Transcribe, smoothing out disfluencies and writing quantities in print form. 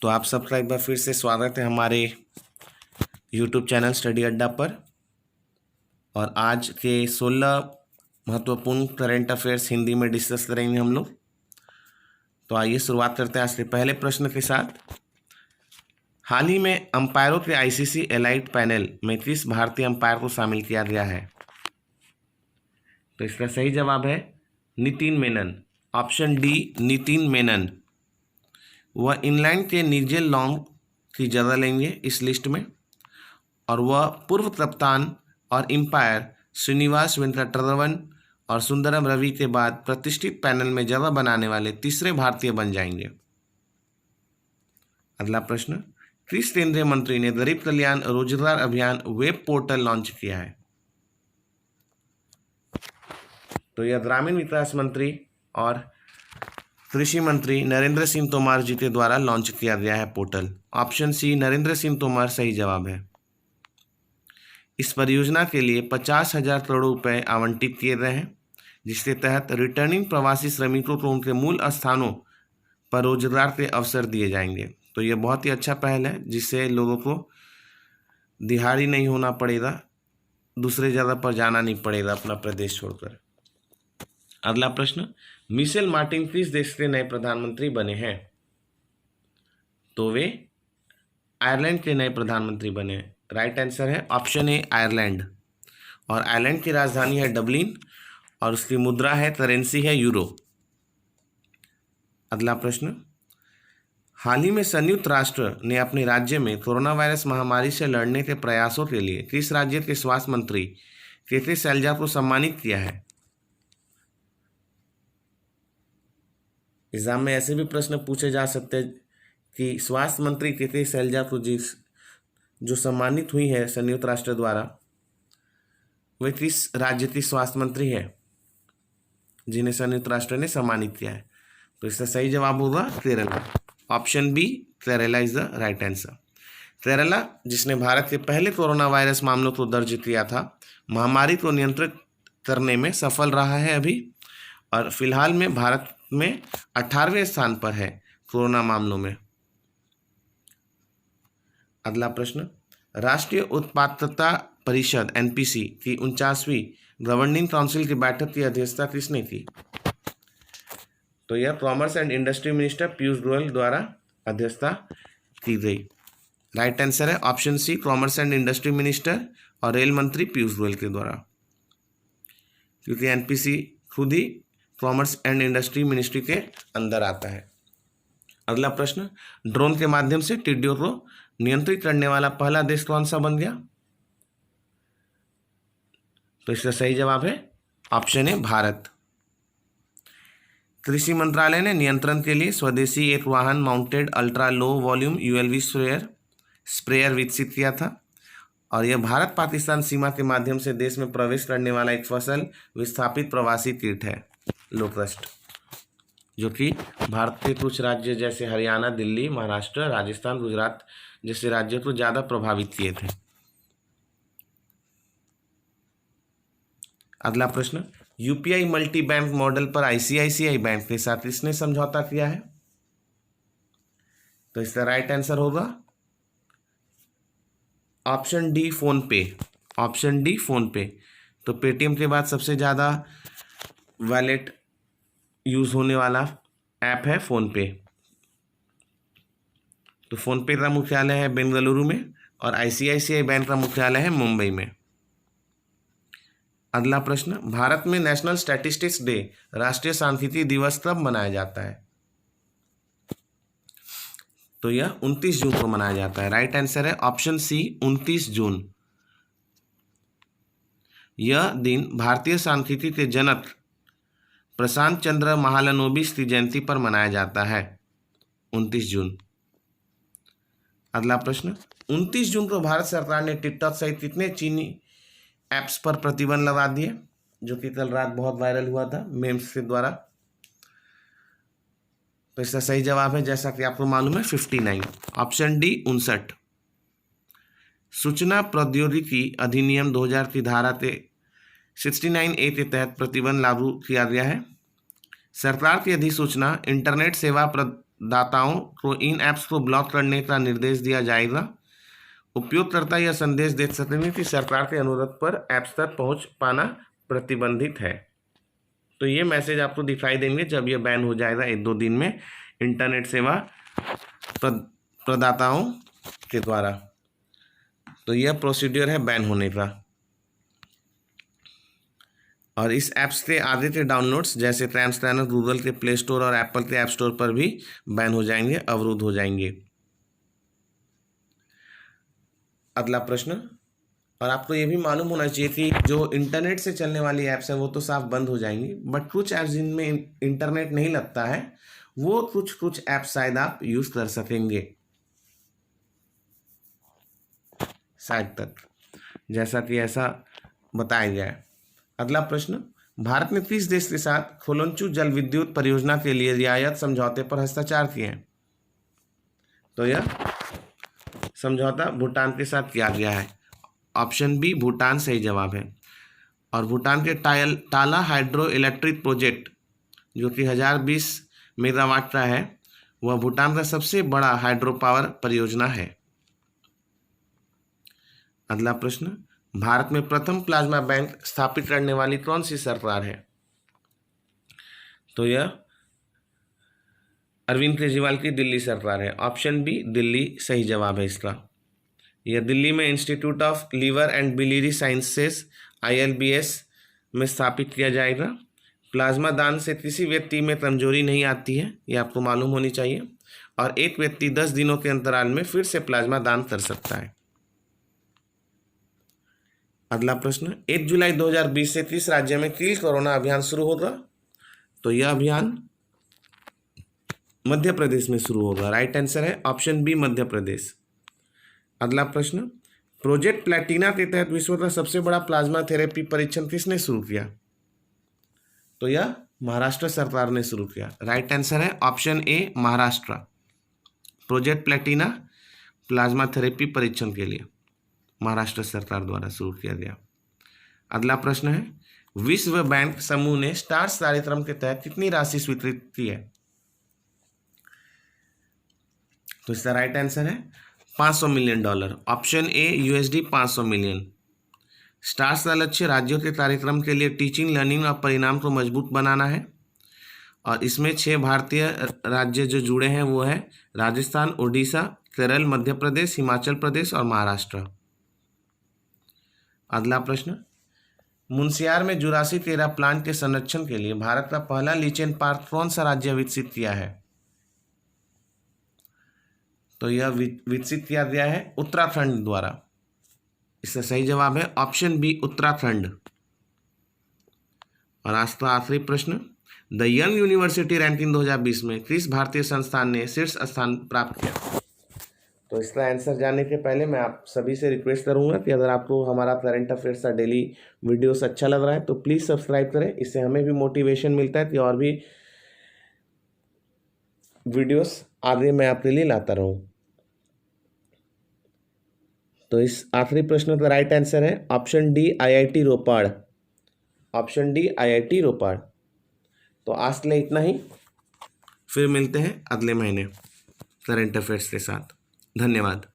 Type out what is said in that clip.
तो आप सबका एक बार फिर से स्वागत है हमारे यूट्यूब चैनल स्टडी अड्डा पर। और आज के 16 महत्वपूर्ण करंट अफेयर्स हिंदी में डिस्कस करेंगे हम लोग। तो आइए शुरुआत करते हैं आज के पहले प्रश्न के साथ। हाल ही में अंपायरों के आईसीसी एलाइट पैनल में किस भारतीय अंपायर को शामिल किया गया है? तो इसका सही जवाब है नितिन मेनन। Option D, Nitin Menon. वह इंग्लैंड के नीजेल लॉन्ग की जगह लेंगे इस लिस्ट में, और वह पूर्व कप्तान और अंपायर श्रीनिवास वेंकटरमन और सुंदरम रवि के बाद प्रतिष्ठित पैनल में जगह बनाने वाले तीसरे भारतीय बन जाएंगे। अगला प्रश्न, किस केंद्रीय मंत्री ने गरीब कल्याण रोजगार अभियान वेब पोर्टल लॉन्च किया है? तो यह ग्रामीण विकास मंत्री और कृषि मंत्री नरेंद्र सिंह तोमर जी के द्वारा लॉन्च किया गया है portal. Option C, Narendra Singh Tomar सही जवाब है। इस परियोजना के लिए 50,000 करोड़ रुपए आवंटित किए गए हैं, जिसके तहत रिटर्निंग प्रवासी श्रमिकों को उनके मूल स्थानों पर रोजगार के अवसर दिए जाएंगे। तो ये बहुत ही अच्छा पहल है, जिससे लोगों को दिहाड़ी नहीं होना पड़ेगा, दूसरे जगह पर जाना नहीं पड़ेगा अपना प्रदेश छोड़कर। अगला प्रश्न, मिशेल मार्टिन किस देश के नए प्रधानमंत्री बने हैं? तो वे आयरलैंड के नए प्रधानमंत्री बने हैं। राइट आंसर है ऑप्शन ए, आयरलैंड। और आयरलैंड की राजधानी है डबलिन और उसकी मुद्रा है, करेंसी है यूरो। अगला प्रश्न, हाल ही में संयुक्त राष्ट्र ने अपने राज्य में कोरोना वायरस महामारी से लड़ने के प्रयासों के लिए किस राज्य के स्वास्थ्य मंत्री के शैलजा को सम्मानित किया है? एग्जाम में ऐसे भी प्रश्न पूछे जा सकते हैं कि स्वास्थ्य मंत्री के शैलजा को जो सम्मानित हुई है संयुक्त राष्ट्र द्वारा, वे किस राज्य की स्वास्थ्य मंत्री है जिन्हें संयुक्त राष्ट्र ने सम्मानित किया है? तो इसका सही जवाब होगा Kerala. Option B, Kerala is the right answer. Kerala, जिसने भारत के पहले कोरोना वायरस मामलों को दर्ज किया था, महामारी को नियंत्रित करने में सफल रहा है अभी, और फिलहाल में भारत में 18वें स्थान पर है कोरोना मामलों में। अगला प्रश्न, राष्ट्रीय उत्पादकता परिषद एनपीसी की 49वीं गवर्निंग काउंसिल की बैठक की अध्यक्षता किसने की? तो यह commerce and industry minister Piyush Goyal द्वारा अध्यक्षता की गई। राइट आंसर है option C, commerce and industry minister और रेल मंत्री पीयूष गोयल के द्वारा, क्योंकि एनपीसी खुद ही कॉमर्स एंड इंडस्ट्री मिनिस्ट्री के अंदर आता है। अगला प्रश्न, ड्रोन के माध्यम से टिड्डियों को नियंत्रित करने वाला पहला देश कौन सा बन गया? तो इसका सही जवाब है ऑप्शन ए, भारत। कृषि मंत्रालय ने नियंत्रण के लिए स्वदेशी एक वाहन mounted ultra low volume ULV sprayer विकसित किया था, और यह भारत पाकिस्तान सीमा के माध्यम से देश में प्रवेश करने वाला एक फसल विस्थापित प्रवासी कीट है, लोकस्ट, जो कि भारत के कुछ राज्य जैसे हरियाणा, दिल्ली, महाराष्ट्र, राजस्थान, गुजरात जैसे राज्यों को ज़्यादा प्रभावित किए थे। अगला प्रश्न, यूपीआई मल्टी बैंक मॉडल पर आईसीआईसीआई बैंक के साथ किसने समझौता किया है? तो इसका राइट आंसर होगा ऑप्शन डी, फोन पे। ऑप्शन डी, फोन पे। तो पेटीएम के बाद सबसे ज़्यादा वॉलेट यूज होने वाला ऐप है फोन पे। तो फोन पे का मुख्यालय है बेंगलुरु में और आईसीआईसीआई बैंक का मुख्यालय है मुंबई में। अगला प्रश्न, भारत में नेशनल स्टैटिस्टिक्स डे, राष्ट्रीय सांख्यिकी दिवस कब मनाया जाता है? तो यह 29 जून को मनाया जाता है। राइट आंसर है ऑप्शन सी, 29 जून। यह दिन भारतीय सांख्यिकी के जनक प्रशांत चंद्र महालनोबिस की जयंती पर मनाया जाता है, 29 जून। अगला प्रश्न, 29 जून को भारत सरकार ने टिकटॉक सहित कितने चीनी ऐप्स पर प्रतिबंध लगा दिए, जो कि कल रात बहुत वायरल हुआ था मेम्स के द्वारा? तो इसका सही जवाब है, जैसा कि आपको मालूम है, 59। Option D, 59। सूचना प्रौद्योगिकी अधिनियम 2000 की धारा के 69A के तहत प्रतिबंध लागू किया गया है। सरकार की अधिसूचना इंटरनेट सेवा दाताओं को इन ऐप्स को ब्लॉक करने का निर्देश दिया जाएगा। उपयोगकर्ता यह संदेश दे सकेंगे कि सरकार के अनुरोध पर ऐप्स तक पहुंच पाना प्रतिबंधित है। तो ये मैसेज आपको दिखाई देंगे जब यह बैन हो जाएगा 1-2 दिन में इंटरनेट सेवा प्रदाताओं के द्वारा। तो यह प्रोसीड्यूर है बैन होने का। और इस ऐप्स के आगे के डाउनलोड्स जैसे ट्रांसक्राइबर गूगल के प्ले स्टोर और एप्पल के ऐप स्टोर पर भी बैन हो जाएंगे, अवरुद्ध हो जाएंगे। अगला प्रश्न, और आपको ये भी मालूम होना चाहिए कि जो इंटरनेट से चलने वाली ऐप्स हैं वो तो साफ बंद हो जाएंगी, बट कुछ ऐप्स जिनमें इंटरनेट नहीं लगता है वो कुछ ऐप्स शायद आप यूज़ कर सकेंगे शायद तक, जैसा कि ऐसा बताया गया है। अगला प्रश्न, भारत ने किस देश के साथ खोलंचू जल विद्युत परियोजना के लिए रियायत समझौते पर हस्ताक्षर किए हैं? तो यह समझौता भूटान के साथ किया गया है। ऑप्शन बी भूटान सही जवाब है। और भूटान के टाला हाइड्रो इलेक्ट्रिक प्रोजेक्ट जो कि 1020 मेगावाट का है, वह भूटान का सबसे बड़ा हाइड्रो पावर परियोजना है। अगला प्रश्न, भारत में प्रथम प्लाज्मा बैंक स्थापित करने वाली कौन सी सरकार है? तो यह अरविंद केजरीवाल की दिल्ली सरकार है। ऑप्शन बी दिल्ली सही जवाब है इसका। यह दिल्ली में institute of liver and biliary sciences ILBS में स्थापित किया जाएगा। प्लाज्मा दान से किसी व्यक्ति में कमजोरी नहीं आती है, यह आपको मालूम होनी चाहिए, और एक व्यक्ति 10 दिनों के अंतराल में फिर से प्लाज्मा दान कर सकता है। अगला प्रश्न, 1 जुलाई 2020 से किस राज्य में किल कोरोना अभियान शुरू होगा? तो यह अभियान मध्य प्रदेश में शुरू होगा। राइट आंसर है ऑप्शन बी मध्य प्रदेश। अगला प्रश्न, प्रोजेक्ट प्लैटिना के तहत विश्व का सबसे बड़ा प्लाज्मा थेरेपी परीक्षण किसने शुरू किया? तो यह महाराष्ट्र सरकार ने शुरू किया। राइट आंसर है option A Maharashtra. Project Platina plasma therapy परीक्षण के लिए महाराष्ट्र सरकार द्वारा शुरू किया गया। अगला प्रश्न है, विश्व बैंक समूह ने स्टार्स कार्यक्रम के तहत कितनी राशि स्वीकृत की है? तो इसका राइट आंसर है $500 million. Option A USD 500 million. Stars का लक्ष्य राज्यों के कार्यक्रम के लिए टीचिंग, लर्निंग और परिणाम को मजबूत बनाना है, और इसमें 6 भारतीय राज्य जो जुड़े हैं वो है राजस्थान, उड़ीसा, केरल, मध्य प्रदेश, हिमाचल प्रदेश और महाराष्ट्र। अगला प्रश्न, मुनस्यार में जुरासिक एरा प्लांट के संरक्षण के लिए भारत का पहला लीचेन पार्क कौन सा राज्य विकसित किया है? तो यह विकसित किया गया है उत्तराखंड द्वारा। इसका सही जवाब है ऑप्शन बी उत्तराखंड। और आज का आखिरी प्रश्न, द यंग यूनिवर्सिटी रैंकिंग 2020 में किस भारतीय संस्थान ने शीर्ष स्थान प्राप्त किया? तो इसका आंसर जानने के पहले मैं आप सभी से रिक्वेस्ट करूंगा कि अगर आपको हमारा करंट अफेयर्स का डेली वीडियोस अच्छा लग रहा है तो प्लीज़ सब्सक्राइब करें। इससे हमें भी मोटिवेशन मिलता है कि और भी वीडियोस आगे मैं आपके लिए लाता रहूं। तो इस आखिरी प्रश्न का राइट आंसर है option D IIT Ropar. Option D IIT Ropar. तो आज के लिए इतना ही, फिर मिलते हैं अगले महीने करंट अफेयर्स के साथ। धन्यवाद।